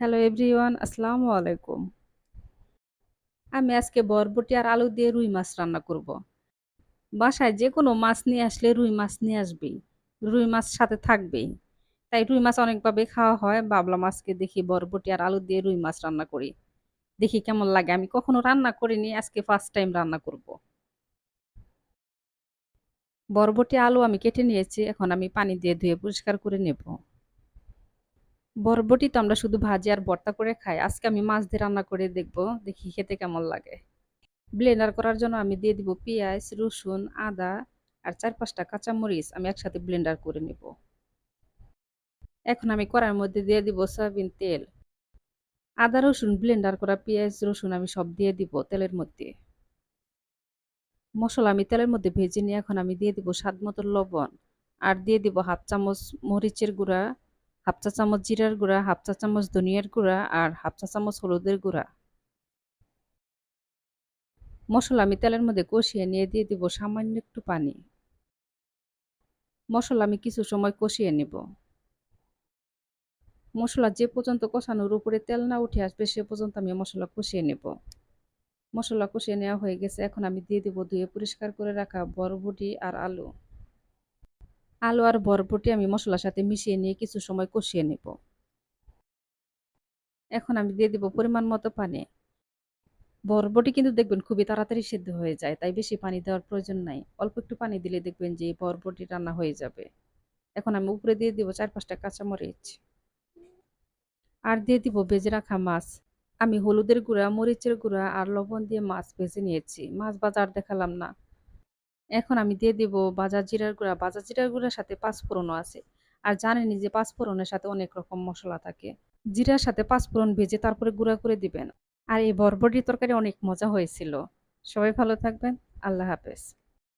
Hello everyone, আসসালামু আলাইকুম। আমি আজকে বরবটি আর আলু দিয়ে রুই মাছ রান্না করব। বাসায় যেকোনো মাছ নিয়ে আসলে রুই মাছ নিয়ে আসবেই। রুই মাছ সাথে থাকবেই। তাই রুই মাছ অনেকভাবে খাওয়া হয়। ভাবলাম আজকে দেখি বরবটি আর আলু দিয়ে রুই মাছ রান্না করি। দেখি কেমন লাগে। আমি কখনো রান্না করিনি, আজকে ফার্স্ট টাইম রান্না করব। বরবটি আলু আমি কেটে নিয়েছি। এখন আমি পানি দিয়ে ধুয়ে পরিষ্কার করে নেব। বরবটি তো আমরা শুধু ভাজি আর ভর্তা করে খাই। আজকে আমি মাছ দিয়ে রান্না করে দেখব। দেখি খেতে কেমন লাগে। ব্লেন্ডার করার জন্য আমি দিয়ে দিব পেঁয়াজ, রসুন, আদা আর ৪-৫ টা কাঁচামরিচ আমি একসাথে ব্লেন্ডার করে নেব। এখন আমি কড়াইয়ের মধ্যে দিয়ে দিব সয়াবিন তেল। আদা, রসুন, ব্লেন্ডার করা পেঁয়াজ, রসুন আমি সব দিয়ে দিব তেলের মধ্যে। মসলা আমি তেলের মধ্যে ভেজে নিয়ে এখন আমি দিয়ে দিব স্বাদ মতো লবণ। আর দিয়ে দিব ১/২ চামচ মরিচের গুঁড়া, ১/২ চা চামচ জিরার গুঁড়া, ১/২ চা চামচ ধনিয়ার গুঁড়া আর ১/২ চা চামচ হলুদের গুঁড়া। মসলা আমি তেলের মধ্যে কষিয়ে নিয়ে দিয়ে দিব সামান্য একটু পানি। মসলা আমি কিছু সময় কষিয়ে নেব। মসলা যে পর্যন্ত কষানোর উপরে তেল না উঠে আসবে সে পর্যন্ত আমি মসলা কষিয়ে নেব। মসলা কষিয়ে নেওয়া হয়ে গেছে। এখন আমি দিয়ে দেব ধুয়ে পরিষ্কার করে রাখা বরবটি আর আলু। আলু আর বরবটি আমি মসলার সাথে মিশিয়ে নিয়ে কিছু সময় কষিয়ে নেব। এখন আমি দিয়ে দেব পরিমাণ মতো পানি। বরবটি কিন্তু দেখবেন খুবই তাড়াতাড়ি সিদ্ধ হয়ে যায়। তাই বেশি পানি দেওয়ার প্রয়োজন নাই। অল্প একটু পানি দিলে দেখবেন যে বরবটি রান্না হয়ে যাবে। এখন আমি উপরে দিয়ে দিব ৪-৫ টা কাঁচামরিচ। আর দিয়ে দিব ভেজে রাখা মাছ। আমি হলুদের গুঁড়া, মরিচের গুঁড়া আর লবণ দিয়ে মাছ ভেজে নিয়েছি। মাছ ভাজা আর দেখালাম না। এখন আমি দিয়ে দিব ভাজা জিরার গুঁড়া। ভাজা জিরার গুঁড়ার সাথে পাঁচফোড়নও আছে। আর জানেনই যে পাঁচফোড়নের সাথে অনেক রকম মসলা থাকে। জিরার সাথে পাঁচফোড়ন ভেজে তারপরে গুঁড়া করে দিবেন। আর এই বরবটির তরকারি অনেক মজা হয়েছিল। সবাই ভালো থাকবেন। আল্লাহ হাফেজ।